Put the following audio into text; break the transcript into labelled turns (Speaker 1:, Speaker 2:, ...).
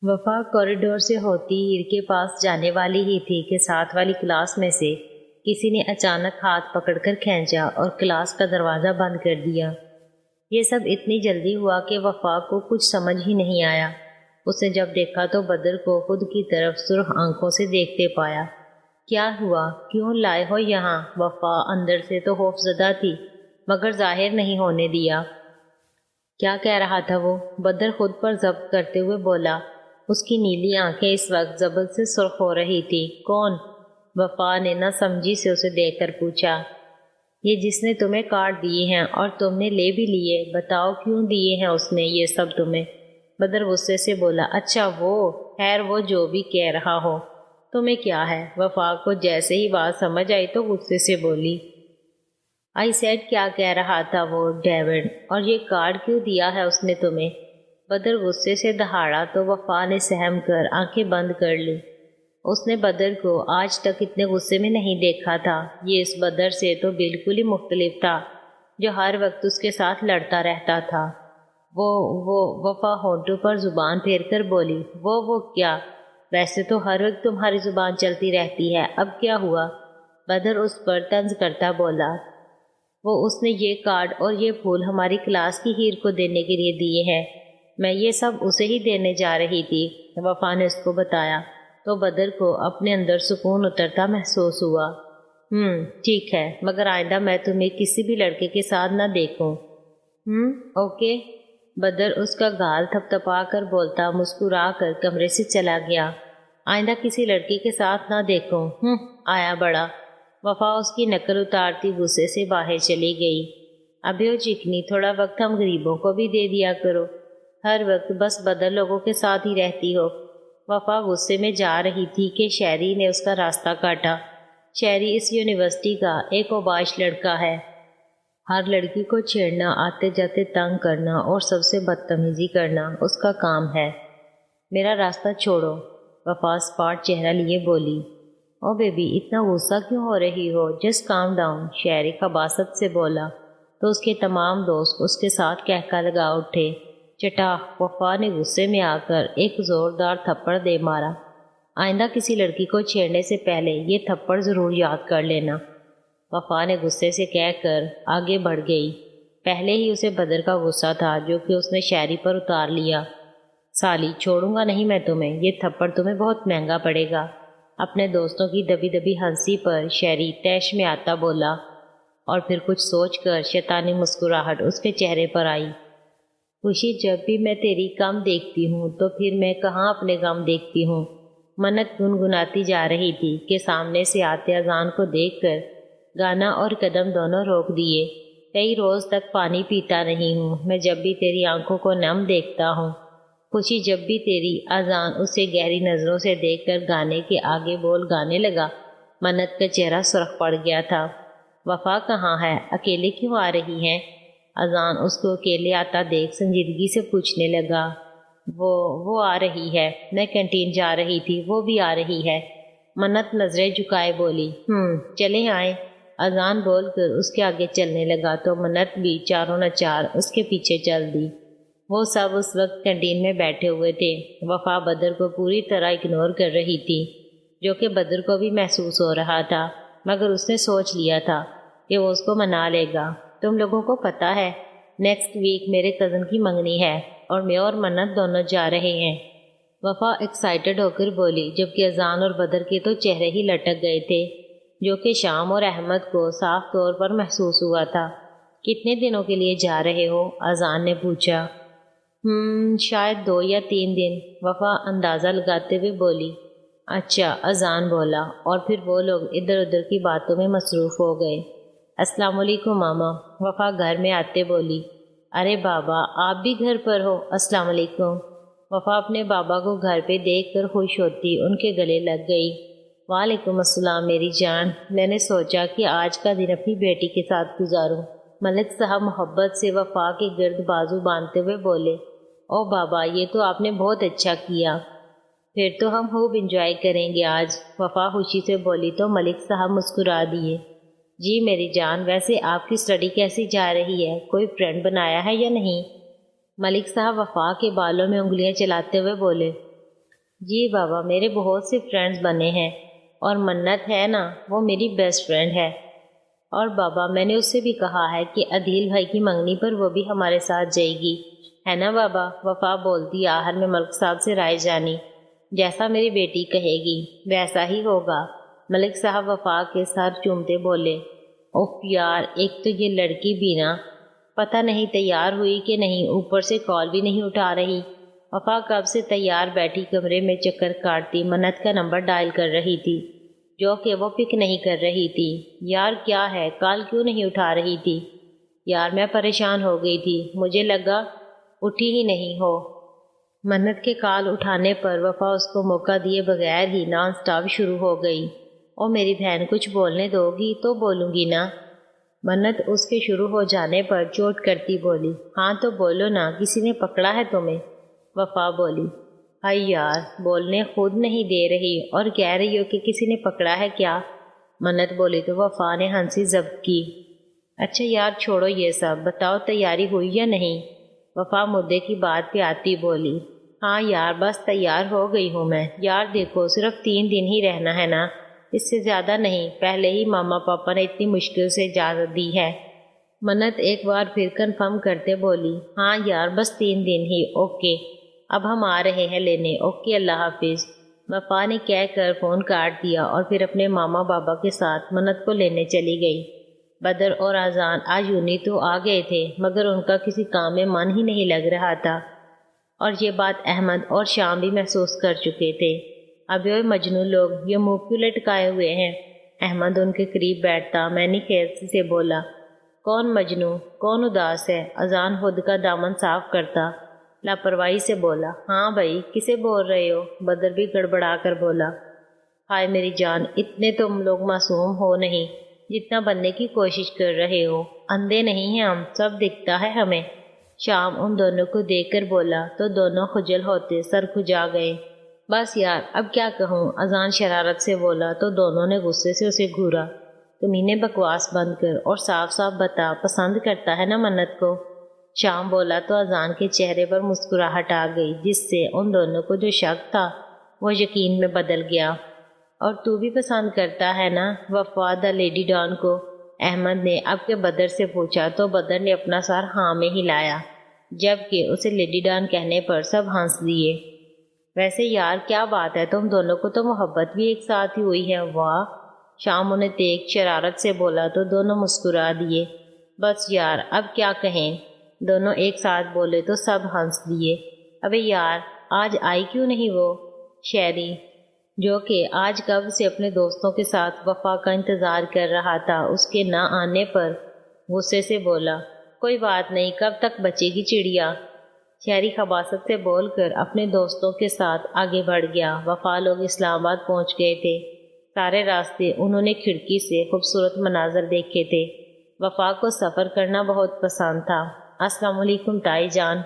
Speaker 1: وفا کوریڈور سے ہوتی ہیر کے پاس جانے والی ہی تھی کہ ساتھ والی کلاس میں سے کسی نے اچانک ہاتھ پکڑ کر کھینچا اور کلاس کا دروازہ بند کر دیا۔ یہ سب اتنی جلدی ہوا کہ وفا کو کچھ سمجھ ہی نہیں آیا۔ اس نے جب دیکھا تو بدر کو خود کی طرف سرخ آنکھوں سے دیکھتے پایا۔ کیا ہوا؟ کیوں لائے ہو یہاں؟ وفا اندر سے تو خوف زدہ تھی مگر ظاہر نہیں ہونے دیا۔ کیا کہہ رہا تھا وہ؟ بدر خود پر ضبط کرتے ہوئے بولا۔ اس کی نیلی آنکھیں اس وقت زبر سے سرخ ہو رہی تھی۔ کون؟ وفا نے نہ سمجھی سے اسے دیکھ کر پوچھا۔ یہ جس نے تمہیں کارڈ دیے ہیں اور تم نے لے بھی لیے، بتاؤ کیوں دیے ہیں اس نے یہ سب تمہیں؟ بدر غصے سے بولا۔ اچھا وہ، خیر وہ جو بھی کہہ رہا ہو، تمہیں کیا ہے؟ وفا کو جیسے ہی بات سمجھ آئی تو غصے سے بولی۔ آئی سیڈ کیا کہہ رہا تھا وہ ڈیوڈ، اور یہ کارڈ کیوں دیا ہے اس نے تمہیں؟ بدر غصے سے دہاڑا تو وفا نے سہم کر آنکھیں بند کر لی۔ اس نے بدر کو آج تک اتنے غصے میں نہیں دیکھا تھا۔ یہ اس بدر سے تو بالکل ہی مختلف تھا جو ہر وقت اس کے ساتھ لڑتا رہتا تھا۔ وہ وفا ہونٹوں پر زبان پھیر کر بولی۔ وہ کیا؟ ویسے تو ہر وقت تمہاری زبان چلتی رہتی ہے، اب کیا ہوا؟ بدر اس پر طنز کرتا بولا۔ وہ اس نے یہ کارڈ اور یہ پھول ہماری کلاس کی ہیر کو دینے کے لیے دیے ہیں، میں یہ سب اسے ہی دینے جا رہی تھی، وفا نے اس کو بتایا۔ تو بدر کو اپنے اندر سکون اترتا محسوس ہوا۔ ٹھیک ہے، مگر آئندہ میں تمہیں کسی بھی لڑکے کے ساتھ نہ دیکھوں۔ اوکے۔ بدر اس کا گال تھپ تھپا کر بولتا مسکرا کر کمرے سے چلا گیا۔ آئندہ کسی لڑکی کے ساتھ نہ دیکھوں، آیا بڑا۔ وفا اس کی نقل اتارتی غصے سے باہر چلی گئی۔ ابھی وہ چکنی، تھوڑا وقت ہم غریبوں کو بھی دے دیا کرو، ہر وقت بس بدر لوگوں کے ساتھ ہی رہتی ہو۔ وفا غصے میں جا رہی تھی کہ شہری نے اس کا راستہ کاٹا۔ شہری اس یونیورسٹی کا ایک اوباش لڑکا ہے۔ ہر لڑکی کو چھیڑنا، آتے جاتے تنگ کرنا اور سب سے بدتمیزی کرنا اس کا کام ہے۔ میرا راستہ چھوڑو، وفا اسپاٹ چہرہ لیے بولی۔ او بیبی، اتنا غصہ کیوں ہو رہی ہو؟ جسٹ کام ڈاؤن، شہری خباثت سے بولا تو اس کے تمام دوست اس کے ساتھ کہکا لگا اٹھے۔ چٹا، وفا نے غصے میں آ کر ایک زوردار تھپڑ دے مارا۔ آئندہ کسی لڑکی کو چھیڑنے سے پہلے یہ تھپڑ ضرور یاد کر لینا، وفا نے غصے سے کہہ کر آگے بڑھ گئی۔ پہلے ہی اسے بدر کا غصہ تھا جو کہ اس نے شہری پر اتار لیا۔ سالی، چھوڑوں گا نہیں میں تمہیں، یہ تھپڑ تمہیں بہت مہنگا پڑے گا۔ اپنے دوستوں کی دبی دبی ہنسی پر شہری طیش میں آتا بولا، اور پھر کچھ سوچ کر شیطانی مسکراہٹ اس کے چہرے پر آئی۔ خوشی، جب بھی میں تیری غم دیکھتی ہوں تو پھر میں کہاں اپنے غم دیکھتی ہوں؟ منت گنگناتی جا رہی تھی کہ سامنے سے آتے اذان کو دیکھ کر گانا اور قدم دونوں روک دیے۔ کئی روز تک پانی پیتا نہیں ہوں میں جب بھی تیری آنکھوں کو نم دیکھتا ہوں۔ خوشی، جب بھی تیری اذان اسے گہری نظروں سے دیکھ کر گانے کے آگے بول گانے لگا۔ منت کا چہرہ سرخ پڑ گیا تھا۔ وفا کہاں ہے؟ اکیلے کیوں آ رہی ہیں؟ اذان اس کو اکیلے آتا دیکھ سنجیدگی سے پوچھنے لگا۔ وہ آ رہی ہے، میں کینٹین جا رہی تھی، وہ بھی آ رہی ہے۔ منت نظریں جھکائے بولی۔ چلیں آئیں۔ اذان بول کر اس کے آگے چلنے لگا تو منت بھی چاروں نچار اس کے پیچھے چل دی۔ وہ سب اس وقت کینٹین میں بیٹھے ہوئے تھے۔ وفا بدر کو پوری طرح اگنور کر رہی تھی، جو کہ بدر کو بھی محسوس ہو رہا تھا، مگر اس نے سوچ لیا تھا کہ وہ اس کو منا لے گا۔ تم لوگوں کو پتہ ہے نیکسٹ ویک میرے کزن کی منگنی ہے اور میں اور منت دونوں جا رہے ہیں۔ وفا ایکسائٹڈ ہو کر بولی، جبکہ اذان اور بدر کے تو چہرے ہی لٹک گئے تھے، جو کہ شام اور احمد کو صاف طور پر محسوس ہوا تھا۔ کتنے دنوں کے لیے جا رہے ہو؟ اذان نے پوچھا۔ شاید 2 یا 3 دن، وفا اندازہ لگاتے ہوئے بولی۔ اچھا، اذان بولا، اور پھر وہ لوگ ادھر ادھر کی باتوں میں مصروف ہو گئے۔ السلام علیکم ماما، وفا گھر میں آتے بولی۔ ارے بابا، آپ بھی گھر پر ہو؟ السلام علیکم۔ وفا اپنے بابا کو گھر پہ دیکھ کر خوش ہوتی ان کے گلے لگ گئی۔ وعلیکم السلام میری جان، میں نے سوچا کہ آج کا دن اپنی بیٹی کے ساتھ گزاروں۔ ملک صاحب محبت سے وفا کے گرد بازو باندھتے ہوئے بولے۔ او بابا، یہ تو آپ نے بہت اچھا کیا، پھر تو ہم خوب انجوائے کریں گے آج، وفا خوشی سے بولی تو ملک صاحب مسکرا دیے۔ جی میری جان، ویسے آپ کی اسٹڈی کیسی جا رہی ہے؟ کوئی فرینڈ بنایا ہے یا نہیں؟ ملک صاحب وفا کے بالوں میں انگلیاں چلاتے ہوئے بولے۔ جی بابا، میرے بہت سے فرینڈز بنے ہیں، اور منت ہے نا، وہ میری بیسٹ فرینڈ ہے۔ اور بابا، میں نے اس سے بھی کہا ہے کہ عدیل بھائی کی منگنی پر وہ بھی ہمارے ساتھ جائے گی، ہے نا بابا؟ وفا بولتی آخر میں ملک صاحب سے رائے جانی۔ جیسا میری بیٹی کہے گی ویسا ہی ہوگا۔ ملک صاحب وفا کے سر چومتے بولے، اوف یار، ایک تو یہ لڑکی بھی نا، پتہ نہیں تیار ہوئی کہ نہیں، اوپر سے کال بھی نہیں اٹھا رہی۔ وفا کب سے تیار بیٹھی کمرے میں چکر کاٹتی منت کا نمبر ڈائل کر رہی تھی، جو کہ وہ پک نہیں کر رہی تھی۔ یار کیا ہے، کال کیوں نہیں اٹھا رہی تھی؟ یار میں پریشان ہو گئی تھی، مجھے لگا اٹھی ہی نہیں ہو۔ منت کے کال اٹھانے پر وفا اس کو موقع دیے بغیر ہی نان سٹاپ شروع ہو گئی۔ او میری بہن، کچھ بولنے دو گی تو بولوں گی نا۔ منت اس کے شروع ہو جانے پر چوٹ کرتی بولی، ہاں تو بولو نا، کسی نے پکڑا ہے تمہیں؟ وفا بولی، ہائی یار، بولنے خود نہیں دے رہی اور کہہ رہی ہو کہ کسی نے پکڑا ہے کیا؟ منت بولی تو وفا نے ہنسی ضبط کی۔ اچھا یار چھوڑو یہ سب، بتاؤ تیاری ہوئی یا نہیں؟ وفا مدعے کی بات پہ آتی بولی، ہاں یار بس تیار ہو گئی ہوں میں۔ یار دیکھو، صرف 3 دن ہی رہنا ہے نا، اس سے زیادہ نہیں، پہلے ہی ماما پاپا نے اتنی مشکل سے اجازت دی ہے۔ منت ایک بار پھر کنفرم کرتے بولی، ہاں یار بس 3 دن ہی، اوکے، اب ہم آ رہے ہیں لینے، اوکے اللہ حافظ۔ وفا نے کہہ کر فون کاٹ دیا اور پھر اپنے ماما بابا کے ساتھ منت کو لینے چلی گئی۔ بدر اور اذان آج یونی تو آ گئے تھے، مگر ان کا کسی کام میں من ہی نہیں لگ رہا تھا، اور یہ بات احمد اور شام بھی محسوس کر چکے تھے۔ اب یہ مجنون لوگ یہ منہ کیوں لٹکائے ہوئے ہیں؟ احمد ان کے قریب بیٹھتا میں نے خیر سے بولا، کون مجنون، کون اداس ہے؟ اذان خود کا دامن صاف کرتا لاپرواہی سے بولا، ہاں بھائی کسے بول رہے ہو؟ بدر بھی گڑبڑا کر بولا، ہائے میری جان، اتنے تم لوگ معصوم ہو نہیں جتنا بننے کی کوشش کر رہے ہو، اندھے نہیں ہیں ہم، سب دکھتا ہے ہمیں۔ شام ان دونوں کو دیکھ کر بولا تو دونوں خجل ہوتے سر کھجا گئے۔ بس یار اب کیا کہوں، اذان شرارت سے بولا تو دونوں نے غصے سے اسے گھورا، تمہیں بکواس بند کر اور صاف صاف بتا، پسند کرتا ہے نا منت کو؟ شام بولا تو اذان کے چہرے پر مسکراہٹ آ گئی، جس سے ان دونوں کو جو شک تھا وہ یقین میں بدل گیا۔ اور تو بھی پسند کرتا ہے نا وفا دا لیڈی ڈان کو؟ احمد نے اب کے بدر سے پوچھا تو بدر نے اپنا سر ہاں میں ہلایا، جبکہ اسے لیڈی ڈان کہنے پر سب ہنس دیے۔ ویسے یار کیا بات ہے، تم دونوں کو تو محبت بھی ایک ساتھ ہی ہوئی ہے، واہ! شام انہیں دیکھ شرارت سے بولا تو دونوں مسکرا دیے۔ بس یار اب کیا کہیں، دونوں ایک ساتھ بولے تو سب ہنس دیے۔ ابے یار آج آئی کیوں نہیں وہ شیری، جو کہ آج کب سے اپنے دوستوں کے ساتھ وفا کا انتظار کر رہا تھا، اس کے نہ آنے پر غصے سے بولا، کوئی بات نہیں، کب تک بچے گی چڑیا؟ شہری خباثت سے بول کر اپنے دوستوں کے ساتھ آگے بڑھ گیا۔ وفا لوگ اسلام آباد پہنچ گئے تھے۔ سارے راستے انہوں نے کھڑکی سے خوبصورت مناظر دیکھے تھے۔ وفا کو سفر کرنا بہت پسند تھا۔ السلام علیکم تائی جان۔